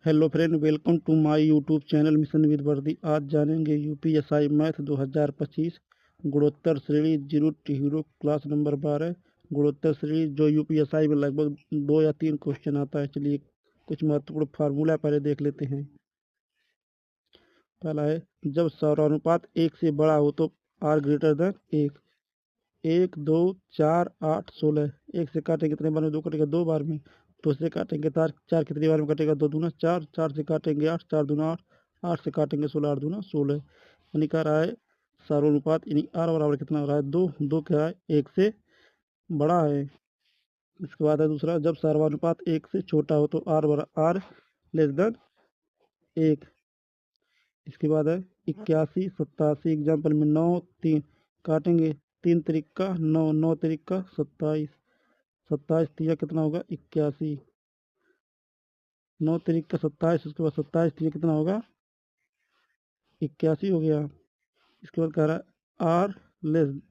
Hello friend, welcome to my YouTube channel mission with Vardi. आज जानेंगे UPSI math 2025 गुणोत्तर श्रेणी zero to hero class number 12 गुणोत्तर श्रेणी, जो यूपीएसआई में लगभग 2 या 3 क्वेश्चन आता है। चलिए कुछ महत्वपूर्ण फार्मूला पहले देख लेते हैं। पहला है, जब समानुपात 1 से बड़ा हो तो आर ग्रेटर देन 1। 1 2 4 8 16। 1 से काटेंगे कितने बार में? 2 कटेगा 2 बार में। 2 से काटेंगे 4 कितनी बार में कटेगा? 2 दूना 4। 4 से काटेंगे 8, 4 दूना 8। 8 से काटेंगे 16, 8 दूना 16। यानी कह रहा है सार्वनुपात यानी आर बराबर कितना हो रहा है? 2। 2 क्या है? 1 से बड़ा है। इसके बाद है दूसरा, जब सर्वानुपात 1 से छोटा हो तो आर लेस देन 1। इसके बाद है 81 87। एग्जाम्पल में 9 3 काटेंगे 3 तिरिका 9, 9 तिरिका 27। 27 तिया कितना होगा? 81। 9 तिरिका 27। उसके बाद 27 तिया कितना होगा? 81 हो गया। इसके बाद कह रहा है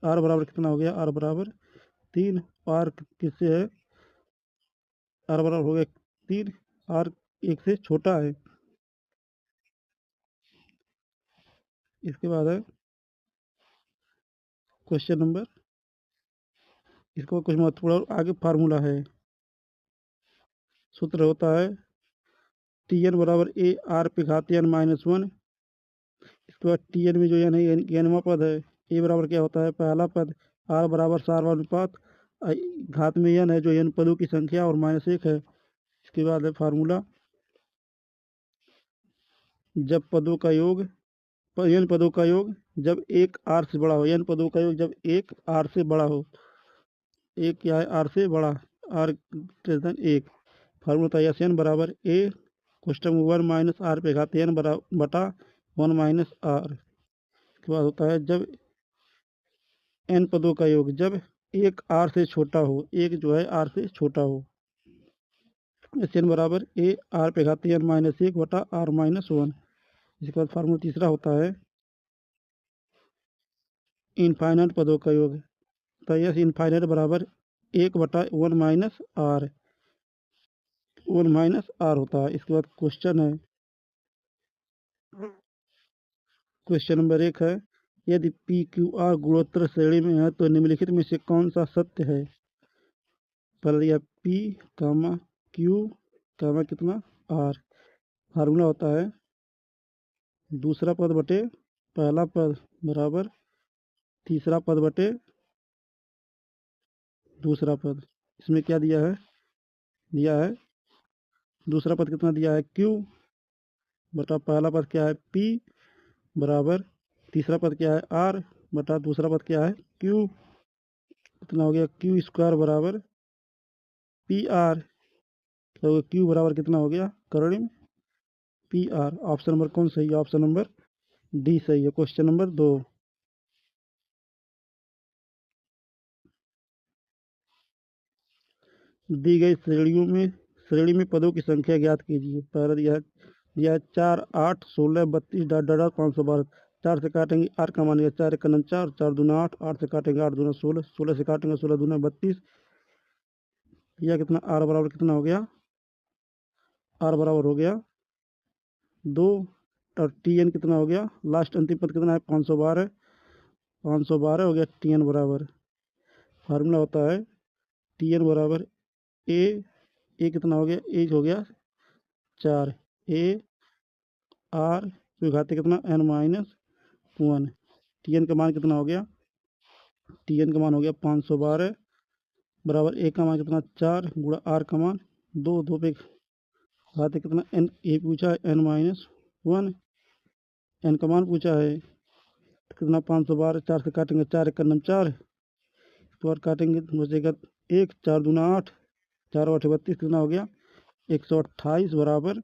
आर बराबर कितना हो गया? आर बराबर 3। आर किससे है? आर बराबर हो गया 3। आर 1 से छोटा है। इसके बाद है क्वेश्चन नंबर, इसको कुछ महत्वपूर्ण और आगे फार्मूला है। सूत्र होता है टी एन बराबर ए आर पे घात एन -1। इसके बाद टी एन में जो एन है एनवा पद है। ए बराबर क्या होता है? पहला पद। आर बराबर सार्वनुपात घात में एन है जो एन पदों की संख्या और -1 है। इसके बाद है फार्मूला, जब पदों का योग एन पदों का योग जब एक आर से बड़ा हो। एन पदों का योग जब एक आर से बड़ा हो। एक क्या है? आर से बड़ा। Are greater than 1। फार्मूला होता है एस एन बराबर ए क्वेश्चन 1 माइनस आर पे घात एन बटा 1 माइनस आर। इसके बाद होता है जब एन पदों का योग जब एक आर से छोटा हो। एक जो है आर से छोटा हो। एस एन बराबर ए आर पे घात एन -1 बटा आर -1। इसके बाद फार्मूला तीसरा होता है इनफाइनाइट पदों का योग। तो यस इनफाइनाइट बराबर 1 बटा 1 माइनस आर। 1 माइनस आर होता है। इसके बाद क्वेश्चन है, क्वेश्चन नंबर 1 है, यदि पी क्यू आर गुणोत्तर श्रेणी में है तो निम्नलिखित में से कौन सा सत्य है? पहले दिया पी कामा क्यू कामा कितना आर। फार्मूला होता है दूसरा पद बटे पहला पद बराबर तीसरा पद बटे दूसरा पद। इसमें क्या दिया है? दिया है दूसरा पद कितना दिया है? क्यू बटा पहला पद क्या है? पी बराबर तीसरा पद क्या है? आर बटा दूसरा पद क्या है? क्यू। कितना हो गया? क्यू स्क्वायर बराबर पी आर। तो क्यू बराबर कितना हो गया? करोड़ में पी आर। ऑप्शन नंबर कौन सही है? ऑप्शन नंबर डी सही है। क्वेश्चन नंबर 2, दी गई श्रेणी में पदों की संख्या ज्ञात कीजिए। पहला दिया है 4 8 16 32 डॉट डॉट 512। 4 से काटेंगे आर का मान 4 1 4, 4 दूना 8, 8 से काटेंगे 8 दूना 16, 16 से काटेंगे 16 दूना 32। यह कितना? आर बराबर कितना हो गया? आर बराबर हो गया 2। और टी एन कितना हो गया? लास्ट अंतिम पद कितना है? 512। 512 हो गया टी एन बराबर। फार्मूला होता है टी एन बराबर ए कितना हो गया? ए हो गया 4। ए आर तो घाते कितना? n-1। टी एन का मान कितना हो गया? टी एन का मान हो गया 512 बराबर ए का मान कितना? 4 गुणा आर का मान 2। 2 पे घाते कितना? एन ए पूछा है n-1। एन का मान पूछा है तो कितना? 512। 4 से काटेंगे 4 1 4, तो और काटेंगे बचेगा 1, 4 दूना 8, 4 8 32। कितना हो गया? 128 बराबर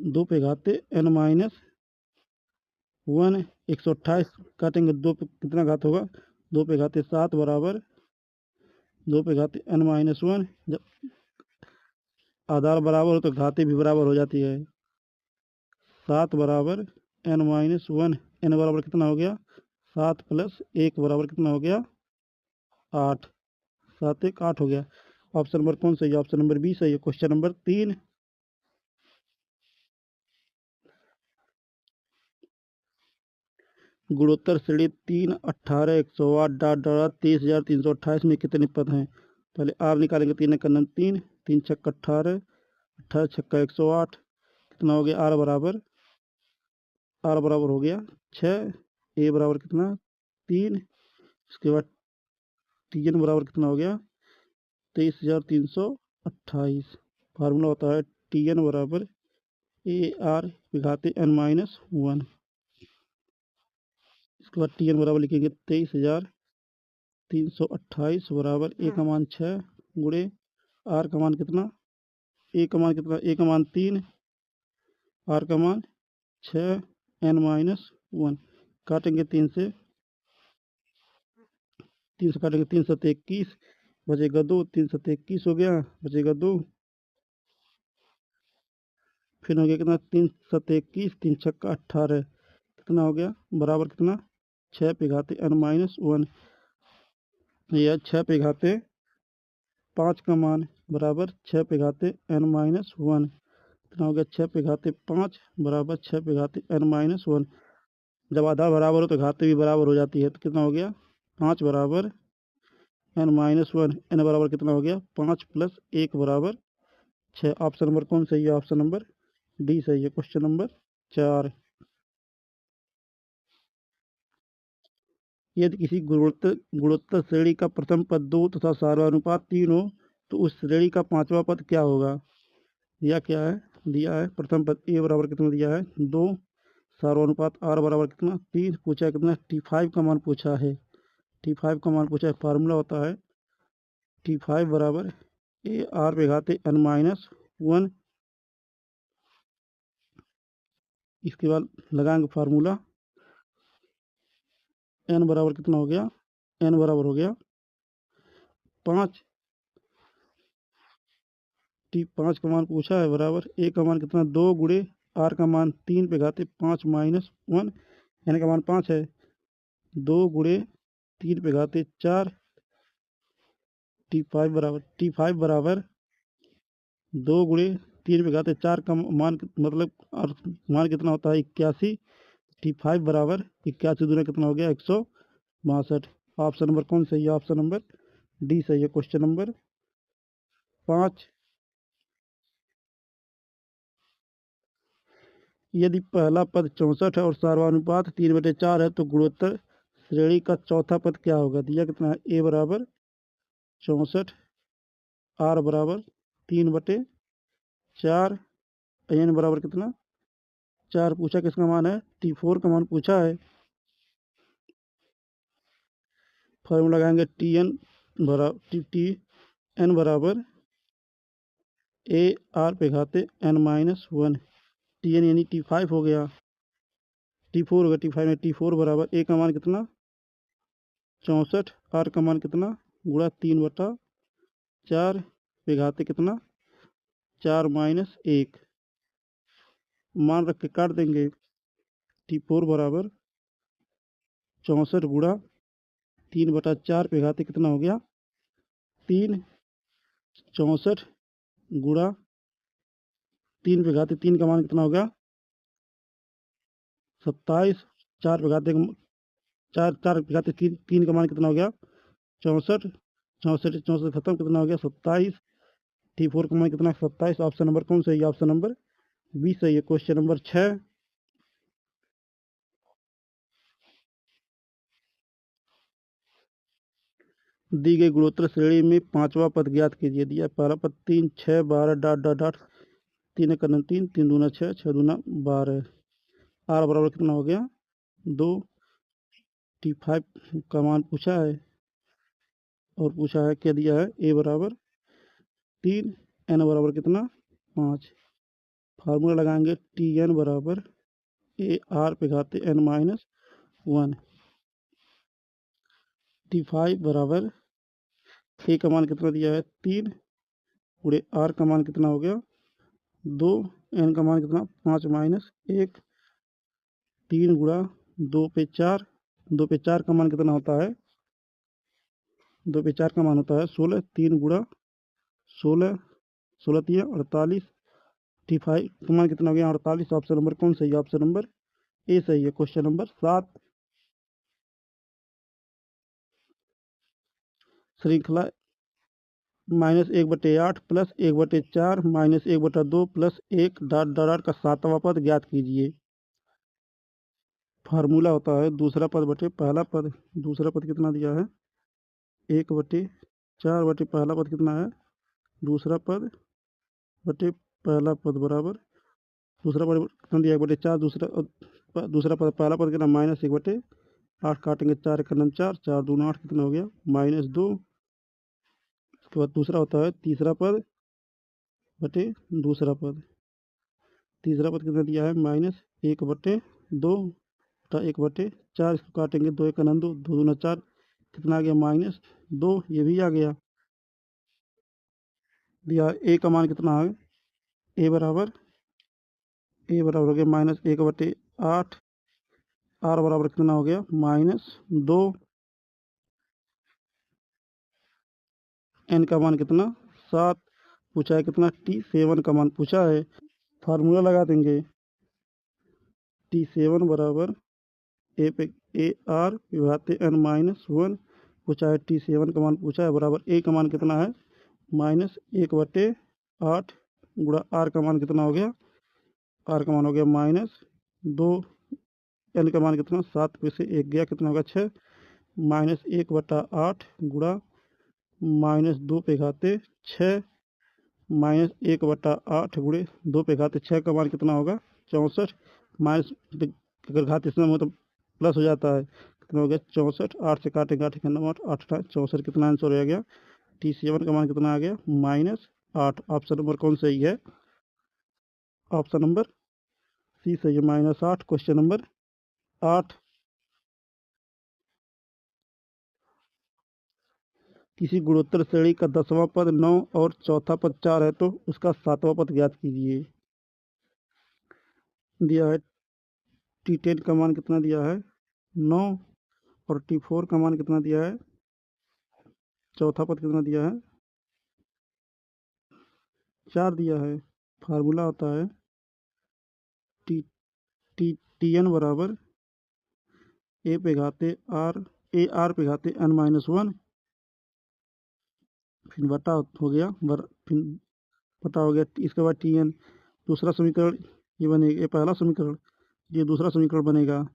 2 पे घाते n-1। 128 काटेंगे 2 पे कितना घात होगा? 2 पे घाते 7 बराबर 2 पे घाते n-1। जब आधार बराबर हो तो घाते भी बराबर हो जाती है। 7 बराबर n-1। n बराबर कितना हो गया? 7 + 1 बराबर कितना हो गया? 8। 7 1 8 हो गया। ऑप्शन नंबर कौन सही है? ऑप्शन नंबर बी सही है। क्वेश्चन नंबर 3, गुणोत्तर श्रेणी 3, 18, 108, डॉट डॉट 23,328 में कितने पद हैं? पहले आर निकालेंगे। 3 का नंबर 3, 3 छक्का 18, 18 छक्का 108, कितना हो गया? आर बराबर हो गया 6, ए बराबर कितना? 3, इसके बाद टी एन बराबर कितना हो गया? 23,328। फार्मूला होता है टी एन बराबर ए आर विघाते एन माइनस 1। इसके बाद टी एन बराबर लिखेंगे 23,328 बराबर ए का मान 6 गुणे आर का मान कितना? ए का मान कितना? ए का मान 3, आर का मान 6, एन माइनस 1। काटेंगे 3 से काटेंगे 3 7 21, बचेगा 2, 3 7 21 हो गया, बचेगा 2, फिर हो गया कितना? 3 7 21, 3 छक्का 18, कितना हो गया? बराबर कितना? 6 पे घाते एन माइनस 1, या 6 पे घाते 5 का मान बराबर 6 पे घाते एन माइनस 1, कितना हो गया? 6 पे घाते 5 बराबर 6 पे घाते एन माइनस 1। जब आधा बराबर हो तो घाते भी बराबर हो जाती है, तो कितना हो गया? 5 बराबर एन माइनस 1, एन बराबर कितना हो गया? 5 प्लस 1 बराबर 6। ऑप्शन नंबर कौन सही है? ऑप्शन नंबर डी सही है। क्वेश्चन नंबर 4, यदि किसी गुणोत्तर श्रेणी का प्रथम पद 2 तथा सार्वनुपात 3 हो तो उस श्रेणी का पांचवा पद क्या होगा? दिया क्या है? दिया है प्रथम पद ए बराबर कितना दिया है? 2, सार्वनुपात आर बराबर कितना? 3, पूछा है कितना? T5 का मान पूछा है। T5 का मान पूछा है। फार्मूला होता है T5 बराबर ए आर पे घाते एन माइनस 1। इसके बाद लगाएंगे फार्मूला, एन बराबर कितना हो गया? एन बराबर हो गया 5, T5 का मान पूछा है बराबर ए का मान कितना? 2 गुणे आर का मान 3 पे घाते 5 माइनस 1, एन का मान 5 है, 2 गुणे 3 पे घाते 4, T5 बराबर 2 गुणे 3 पे घाते 4 का मान मतलब और मान कितना होता है? 81। T5 बराबर 81 दूना कितना हो गया? 162। ऑप्शन नंबर कौन सही है? ऑप्शन नंबर डी सही है। क्वेश्चन नंबर 5, यदि पहला पद 64 है और सार्वनुपात 3/4 है तो गुणोत्तर श्रेणी का चौथा पद क्या होगा? दिया कितना है? ए बराबर 64, आर बराबर 3/4, एन बराबर कितना? 4। पूछा किसका मान है? T4 का मान पूछा है। फॉर्मूला लगाएंगे टी एन बराबर ए आर पे घाते एन माइनस 1, टी एन यानी T5 हो गया, T4 होगा। T5 में T4 बराबर ए का मान कितना? 64, आर का मान कितना? गुणा 3/4 पे घाते कितना? 4 माइनस 1, मान रख के काट देंगे। T4 बराबर 64 गुणा 3/4 पे घाते कितना हो गया? 3, 64 गुणा 3 पे घाते 3 का मान कितना हो गया? 27, 4 पे घाते 4 पे घाते 3 का मान कितना हो गया? 64, 64 64 खत्म, कितना हो गया? 27। T4 का मान कितना? 27। ऑप्शन नंबर कौन सही है? ऑप्शन नंबर बी सही है। क्वेश्चन नंबर 6, दी गई गुणोत्तर श्रेणी में पांचवा पद ज्ञात कीजिए। दिया पहला पद 3 6 12 डॉट डॉट डॉट, 3 का 3, 3 दूना 6, 6 दूना 12, आर बराबर कितना हो गया? 2। T5 का मान पूछा है और पूछा है क्या दिया है? ए बराबर 3, एन बराबर कितना? 5। फार्मूला लगाएंगे टी एन बराबर ए आर पे घाते एन माइनस 1। T5 बराबर ए का मान कितना दिया है? 3 गुणे आर का मान कितना हो गया? 2, एन का मान कितना? 5 माइनस 1, 3 गुणा 2 पे 4, 2 पे 4 का मान कितना होता है? 2 पे 4 का मान होता है 16, 3 गुणा 16 16 तिया 48, T5 का मान कितना हो गया 48। ऑप्शन नंबर कौन सही है? ऑप्शन नंबर ए सही है। क्वेश्चन नंबर 7, श्रृंखला -1/8 plus 1/4 -1/2 plus 1 dot dot dot का 7वां पद ज्ञात कीजिए। फार्मूला होता है दूसरा पद बटे पहला पद। दूसरा पद कितना दिया है? 1/4 बटे पहला पद कितना है? दूसरा पद बटे पहला पद बराबर दूसरा पद कितना दिया? 1/4। दूसरा पद पहला पद कितना? -1/8 काटेंगे 4 1 4 4 दूना 8 कितना हो गया? -2। उसके बाद दूसरा होता है तीसरा पद बटे दूसरा पद। तीसरा पद कितना दिया है? -1/2 1/4। इसको काटेंगे 2 1 2 2 दूना 4 कितना आ गया? -2। ये भी आ गया। दिया ए का मान कितना है? ए बराबर हो गया -1/8। आर बराबर कितना हो गया? -2। एन का मान कितना? 7। पूछा है कितना? T7 का मान पूछा है। फार्मूला लगा देंगे T7 बराबर ए आर विभाज्य n-1। पूछा है T7 का मान पूछा है बराबर ए का मान कितना है? -1/8 गुणा आर का मान कितना हो गया? आर का मान हो गया -2। एन का मान कितना? 7 में से 1 गया कितना होगा? 6। -1/8 गुणा -2 पे घाते 6 -1/8 गुणे 2 पे घाते 6 का मान कितना होगा? 64। माइनस अगर घात इसमें हो तो प्लस हो जाता है। कितना हो गया? 64। 8 से काटेंगे 8 9 8 8 64 कितना आंसर रह गया? T7 का मान कितना आ गया? -8। ऑप्शन नंबर कौन सही है? ऑप्शन नंबर सी सही है, -8। क्वेश्चन नंबर 8, किसी गुणोत्तर श्रेणी का 10वां पद 9 और चौथा पद 4 है तो उसका 7वां पद ज्ञात कीजिए। दिया है T10 का मान कितना दिया है? 9 और T4 का मान कितना दिया है? चौथा पद कितना दिया है? 4 दिया है। फार्मूला होता है टी टी टी एन बराबर ए पे घाते आर ए आर पे घाते n-1 फिर बटा हो गया फिर बटा हो गया। इसके बाद Tn दूसरा समीकरण ये बनेगा। ये पहला समीकरण, ये दूसरा समीकरण बनेगा।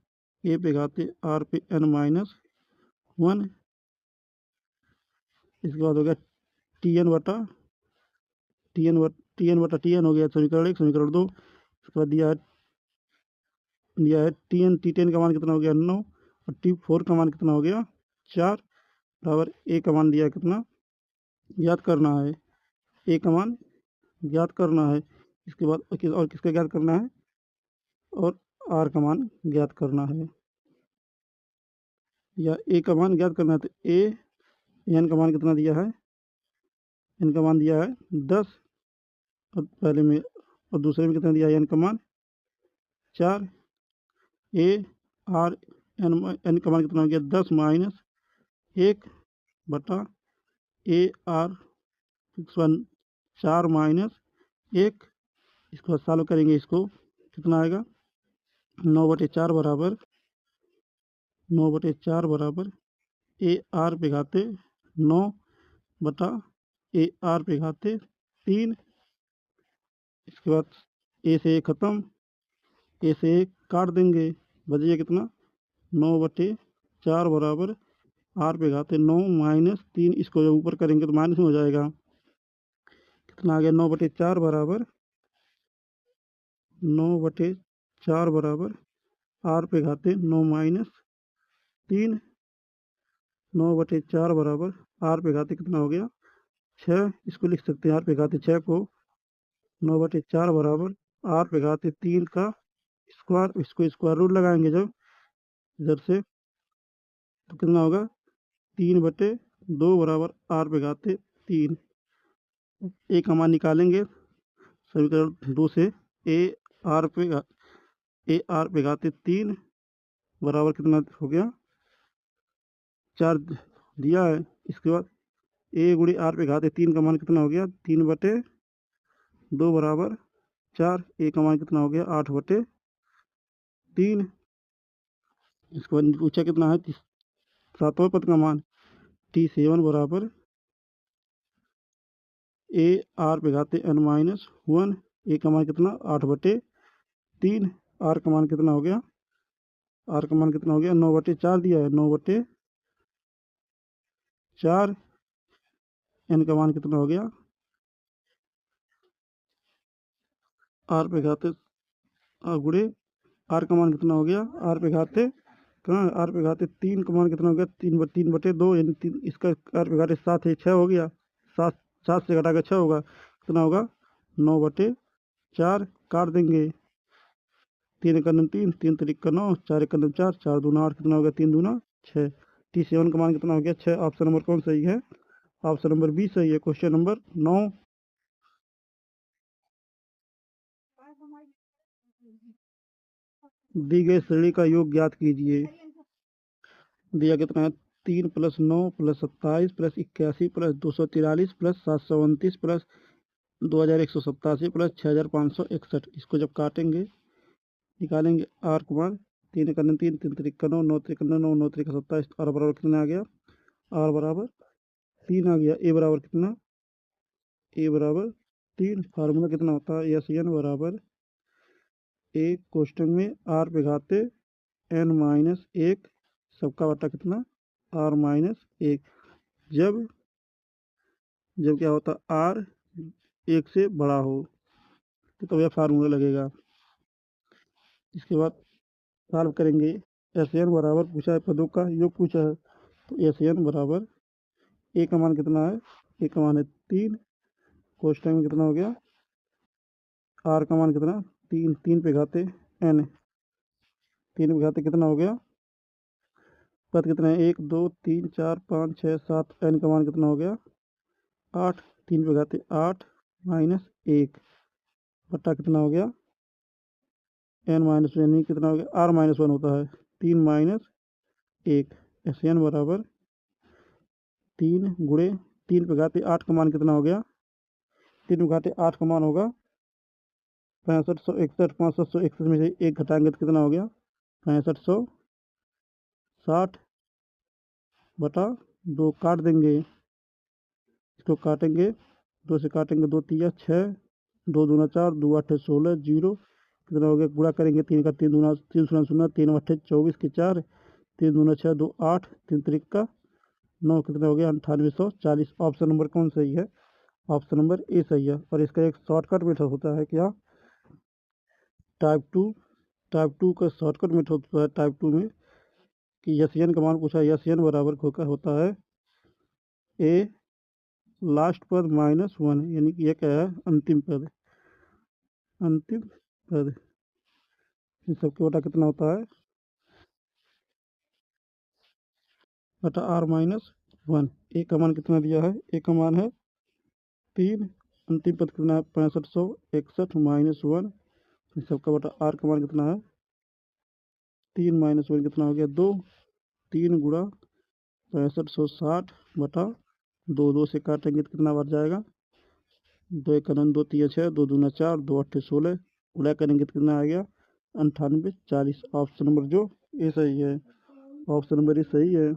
ए पे घाते आर पे n-1। इसके बाद हो गया Tn बटा Tn हो गया समीकरण 1। समीकरण 2 इसके बाद दिया है T10 का मान कितना हो गया? 9 और T4 का मान कितना हो गया? 4 बराबर ए का मान दिया कितना? ज्ञात करना है। ए का मान ज्ञात करना है। इसके बाद और किसका ज्ञात करना है? और आर का मान ज्ञात करना है, या ए का मान ज्ञात करना है। तो एन का मान कितना दिया है? एन का मान दिया है 10 और पहले में और दूसरे में कितना दिया है? एन का मान 4। ए आर एन का मान कितना हो गया? 10 - 1 बटा ए आर 4 - 1। इसको बाद सॉल्व करेंगे। इसको कितना आएगा? 9/4 बराबर 9/4 बराबर ए आर पे घाते 9 बटा ए आर पे घाते 3। इसके बाद ए से 1 खत्म, ए से 1 काट देंगे, बचिए कितना? 9/4 बराबर आर पे घाते 9 - 3। इसको जब ऊपर करेंगे तो माइनस में हो जाएगा। कितना आ गया? 9/4 बराबर 9/4 बराबर आर पे घाते 9 - 3। 9/4 बराबर आर पे घाते कितना हो गया? 6। इसको लिख सकते हैं आर पे घाते 6 को। 9/4 बराबर आर पे घाते 3 का स्क्वायर। इसको स्क्वायर रूट लगाएंगे जब इधर से तो कितना होगा? 3/2 बराबर आर पे घाते 3। ए का मान निकालेंगे समीकरण 2 से। ए आर पे घाते 3 बराबर कितना हो गया? 4 दिया है। इसके बाद ए गुणे आर पे घात 3 का मान कितना हो गया 3/2 बराबर 4। ए का मान कितना हो गया 8/3। इसके बाद पूछा कितना है 7वें पद का मान T7 बराबर ए आर पे घाते n-1। ए का मान कितना 8/3। आर का मान कितना हो गया 9/4 दिया है 9/4। एन का मान कितना हो गया आर पे घाते गुणे आर का मान कितना हो गया आर पे घाते कहाँ आर पे घाते 3 का मान कितना हो गया 3/2 यानी 3 इसका आर पे घाते 7 है 6 हो गया 7 से घटा के 6 होगा कितना होगा 9/4। काट देंगे 3 का 3 3 3 का 9 4 का 4 4 दूना 8 कितना हो गया 3 दूना 6। T7 का मान कितना हो गया 6। ऑप्शन नंबर कौन सही है ऑप्शन नंबर बी सही है। क्वेश्चन नंबर 9 दी गई श्रेणी का योग ज्ञात कीजिए। दिया कितना है 3 + 9 + 27 + 81 + 243 + 729 + 2187 + 6561। इसको जब काटेंगे निकालेंगे आर का मान 3 का 3 3 3 का 9 9 3 का 9 9 3 का 27। आर बराबर कितना आ गया आर बराबर 3 आ गया। ए बराबर कितना ए बराबर 3। फार्मूला कितना होता है SN बराबर एक कोष्टक में आर पे घाते n-1 सबका बटा कितना r-1। जब जब क्या होता r 1 से बड़ा हो तो यह फार्मूला लगेगा। इसके बाद सॉल्व करेंगे। SN बराबर पूछा है पदों का योग पूछा है तो SN बराबर ए का मान कितना है ए का मान है 3। कोष्टक में कितना हो गया आर का मान कितना 3 3 पे घाते n 3 पे घाते कितना हो गया पद कितना है 1 2 3 4 5 6 7। n का मान कितना हो गया 8 3 पे घाते 8 - 1 बट्टा कितना हो गया n-1 यानी कितना हो गया r-1 होता है 3 - 1। SN बराबर 3 गुणे 3 पे घाते 8 का मान कितना हो गया 3 पे घाते 8 का मान होगा 6561। 6561 में से 1 घटाएंगे तो कितना हो गया 6560/2। काट देंगे इसको काटेंगे 2 से काटेंगे 2 3 6 2 दूना 4 2 8 16 0 कितना हो गया गुणा करेंगे 3 का 3 दूना 3 0 0 3 8 24 के 4 3 दूना 6 2 8 3 3 का 9 कितना हो गया 9840। ऑप्शन नंबर कौन सही है ऑप्शन नंबर ए सही है। और इसका एक शॉर्टकट मेथड होता है क्या टाइप टू का शॉर्टकट मेथड होता है टाइप 2 में कि SN का मान पूछा SN बराबर होता है ए लास्ट पद -1 यानी कि यह क्या है अंतिम पद इन सबके बटा कितना होता है बटा r-1। ए का मान कितना दिया है ए का मान है 3। अंतिम पद कितना है 6561 -1। इन सबका बटा आर का मान कितना है 3 - 1 कितना हो गया 2। 3 गुणा 6560/2 2 से काटेंगे तो कितना बढ़ जाएगा 2 1 2 3 6 2 दूना 4 2 8 16 गुणा करेंगे तो कितना आ गया 9840। ऑप्शन नंबर जो ए सही है ऑप्शन नंबर ए सही है।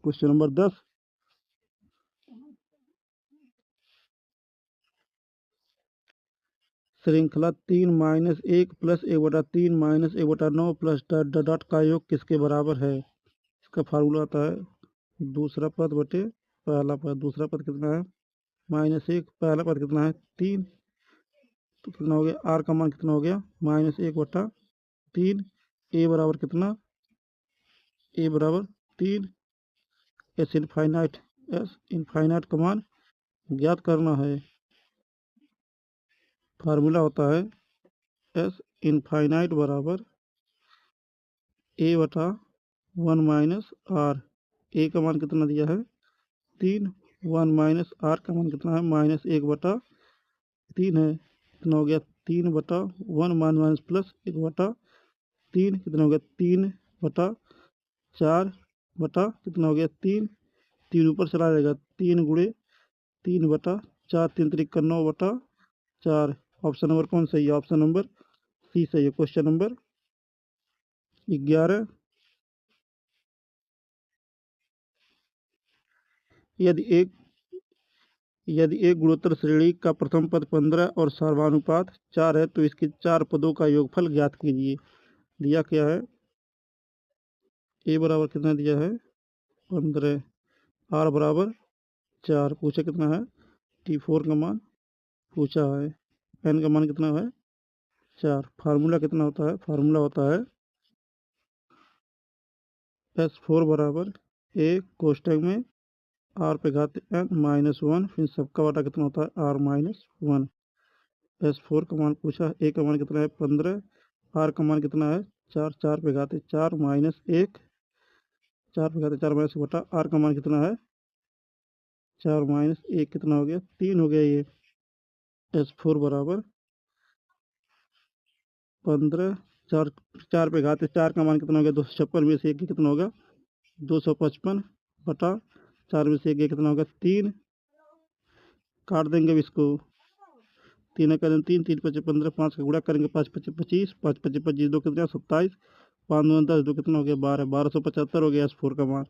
क्वेश्चन नंबर 10 श्रृंखला 3 - 1 + 1/3 - 1/9 + डॉट का योग किसके बराबर है। इसका फार्मूला आता है दूसरा पद बटे पहला पद। दूसरा पद कितना है -1 पहला पद कितना है 3 तो कितना हो गया आर का मान कितना हो गया -1/3। ए बराबर कितना ए बराबर 3। एस इनफाइनाइट का मान ज्ञात करना है। फार्मूला होता है S इनफाइनाइट बराबर A/1 - R। ए का मान कितना दिया है 3 1 - R का मान कितना है -1/3 है कितना हो गया 3/1 +1/3 कितना हो गया 3/4 बटा कितना हो गया 3 3 ऊपर चला जाएगा 3 गुणे 3/4, 3×3 = 9/4। ऑप्शन नंबर कौन सही है? ऑप्शन नंबर सी सही है। Question number 11। यदि एक गुणोत्तर श्रेणी का प्रथम पद 15 और सर्वानुपात 4 है तो इसके 4 पदों का योगफल ज्ञात कीजिए। दिया क्या है? ए बराबर कितना दिया है? 15। आर बराबर 4। पूछा कितना है? T4 का मान पूछा है। एन का मान कितना है? 4। फार्मूला कितना होता है? फार्मूला होता है S4 बराबर ए कोष्टक में आर पे घात एन -1, फिर सबका वाटा कितना होता है? R-1। S4 का मान पूछा है। ए का मान कितना है? 15। आर का मान कितना है? 4। 4 पे घात 4 -1, 4 पे घात 4 बटा आर का मान कितना है? 4 -1 कितना हो गया? 3 हो गया ये। S4 बराबर 15। 4 4 पे घात 4 का मान कितना हो गया? 256 में से एक कितना होगा? 255 बटा 4 में से एक कितना होगा? 3। काट देंगे अब इसको। 3 करेंगे 3, 3 × 5 = 15, 5 का गुणा करेंगे 5 × 5 = 25, 5 × 5 = 25, 2 कितना? 27, 5 2 10, 2 कितना हो गया? 12, 1275 हो गया S4 का मान।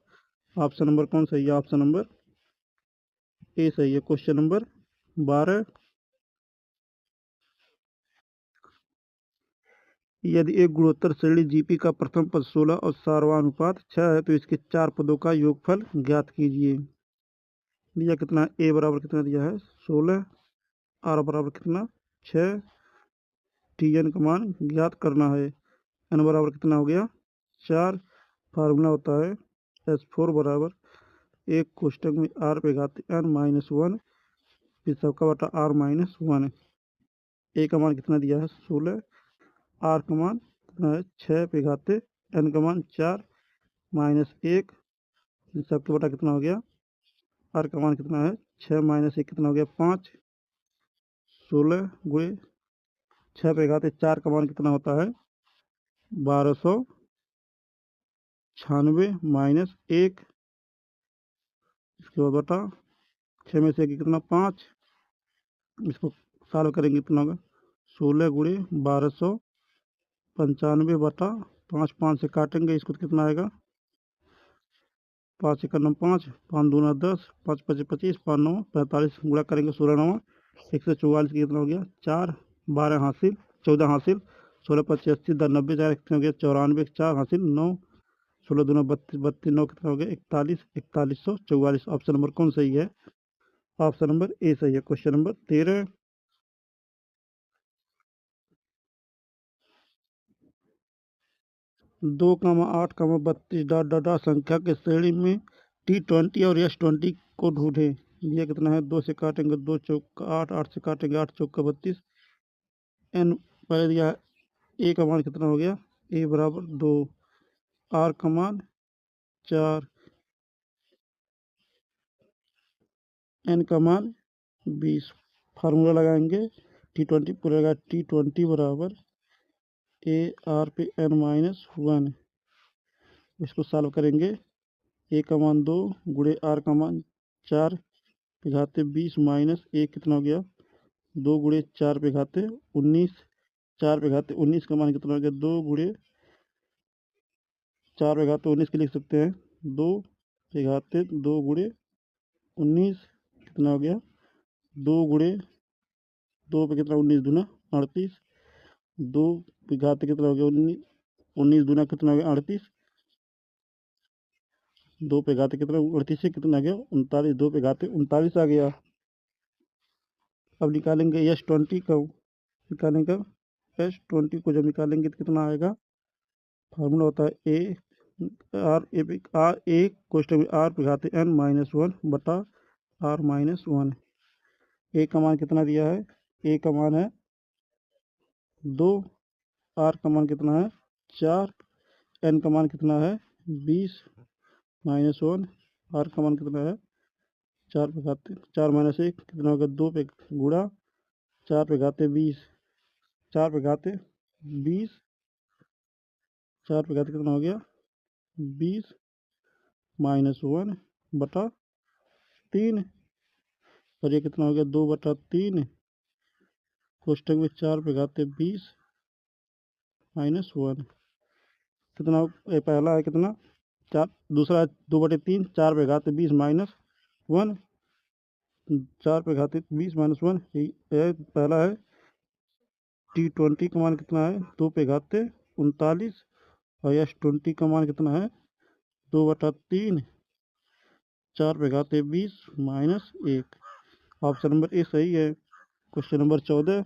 ऑप्शन नंबर कौन सही है? ऑप्शन नंबर ए सही है। Question number 12। यदि एक गुणोत्तर श्रेणी जीपी का प्रथम पद 16 और सर्वानुपात 6 है तो इसके 4 पदों का योगफल ज्ञात कीजिए। दिया कितना? ए बराबर कितना दिया है? 16। आर बराबर कितना? 6। टी एन का मान ज्ञात करना है। एन बराबर कितना हो गया? 4। फार्मूला होता है S4 बराबर एक कोष्टक में आर पे घात एन -1, फिर सबका बटा R-1। ए का मान कितना दिया है? 16। आर का मान कितना है? 6 पे घात एन का मान 4 -1, सबके बटा कितना हो गया? आर का मान कितना है? 6 -1 कितना हो गया? 5। 16 गुणे 6 पे घात 4 का मान कितना होता है? 1296 -1, इसके बाद बटा 6 में से कितना? 5। इसको सॉल्व करेंगे कितना होगा? 16 गुणे 1295 बटा 5, 5 से काटेंगे इसको तो कितना आएगा? 5 × 9 = 5, 5 दूना 10, 5 × 5 = 25, 5 9 45, गुणा करेंगे 16 9 144 कितना हो गया? 4 12 हासिल, 14 हासिल, 16 5 80, 10 90, 4 कितना हो गया? 94, 4 हासिल, 9 16 दूना 32, 32 9 कितना हो गया? 41, 4144। ऑप्शन नंबर कौन सही है? ऑप्शन नंबर ए सही है। Question number 13। 2, 8, 32 ... संख्या के श्रेणी में T20 और S20 को ढूंढें। यह कितना है? 2 से काटेंगे 2 चौका 8, 8 से काटेंगे 8 चौका 32। एन पहले दिया है। ए का मान कितना हो गया? ए बराबर 2। आर का मान 4। एन का मान 20। फार्मूला लगाएंगे T20 पूरा लगा। T20 बराबर ए आर पे n-1। इसको सॉल्व करेंगे। ए का मान 2 गुणे आर का मान 4 पे घाते 20 -1 कितना हो गया? 2 गुणे 4 पे घाते 19, 4 पे घाते 19 का मान कितना हो गया? 2 गुणे 4 पे घाते 19 के लिख सकते हैं। 2 पे घाते 2 गुणे 19 कितना हो गया? 2 गुणे 2 पे कितना? 19 दूना 38, 2 पे घाते कितना हो गया? 19, 19 दूना कितना हो गया? 38, 2 पे घाते कितना? 38 से कितना आ गया? 39, 2 पे घाते 39 आ गया। अब निकालेंगे S20 का। निकालेंगे S20 को जब निकालेंगे तो कितना आएगा? फार्मूला होता है ए आर ए कोष्टक में आर पे घाते n-1 बटा R-1। ए का मान कितना दिया है? ए का मान है 2। आर का मान कितना है? 4। एन का मान कितना है? 20 -1। आर का मान कितना है? 4 पे घाते 4 -1 कितना होगा? 2 पे गुणा 4 पे घाते 20, 4 पे घाते 20, 4 पे घाते कितना हो गया? 20 -1 बटा 3। और ये कितना हो गया 2/3 कोष्टक में 4 पे घाते 20 -1 कितना ये पहला है कितना 4, दूसरा 2/3 4 पे घाते 20 -1 4 पे घाते 20 -1 ये पहला है। T20 का मान कितना है 2 पे घाते 39 और S20 का मान कितना है 2/3 4 पे घाते 20 -1। ऑप्शन नंबर ए सही है। क्वेश्चन नंबर 14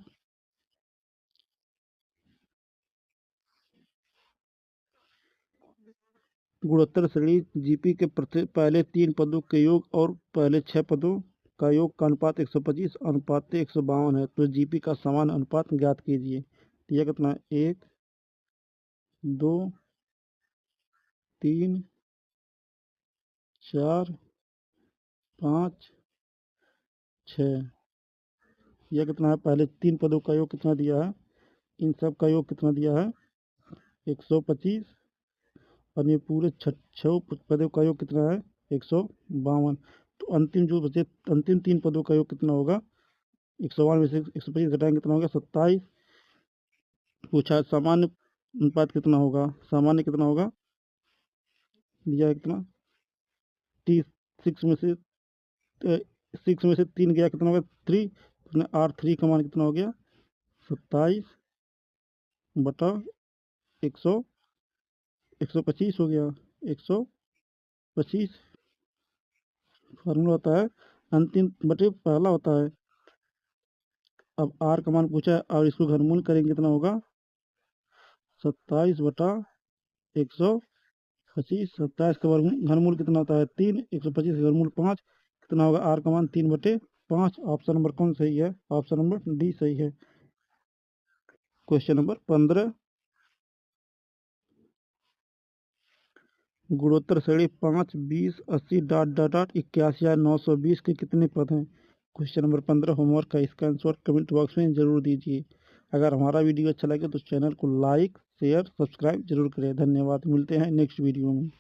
गुणोत्तर श्रेणी जीपी के पहले 3 पदों के योग और पहले 6 पदों का योग का अनुपात 125 अनुपात 152 है, तो जीपी का समान अनुपात ज्ञात कीजिए। यह कितना 1 2 3 4 5 6। यह कितना है पहले 3 पदों का योग कितना दिया है, इन सब का योग कितना दिया है 125 और ये पूरे 6 पदों का योग कितना है 152। तो अंतिम जो बचे अंतिम 3 पदों का योग कितना होगा 152 में से 125 घटाएंगे कितना होगा 27। पूछा सामान्य अनुपात कितना होगा, सामान्य कितना होगा दिया है कितना T6 में से 6 में से 3 गया कितना होगा 3, कितना R3 का मान कितना हो गया 27/125 125 हो गया 125। फार्मूला होता है अंतिम बटे पहला होता है। अब R का मान पूछा है और इसको घनमूल करेंगे कितना होगा 27/125। 27 का घनमूल कितना होता है 3, 125 का घनमूल 5, कितना होगा R का मान 3/5। ऑप्शन नंबर कौन सही है, ऑप्शन नंबर डी सही है। क्वेश्चन नंबर 15 गुणोत्तर श्रेणी 5 20 80 .. 81 के कितने पद हैं। क्वेश्चन नंबर 15 होमवर्क का, इसका आंसर कमेंट बॉक्स में जरूर दीजिए। अगर हमारा वीडियो अच्छा लगे तो चैनल को लाइक शेयर सब्सक्राइब जरूर करें। धन्यवाद, मिलते हैं नेक्स्ट वीडियो में।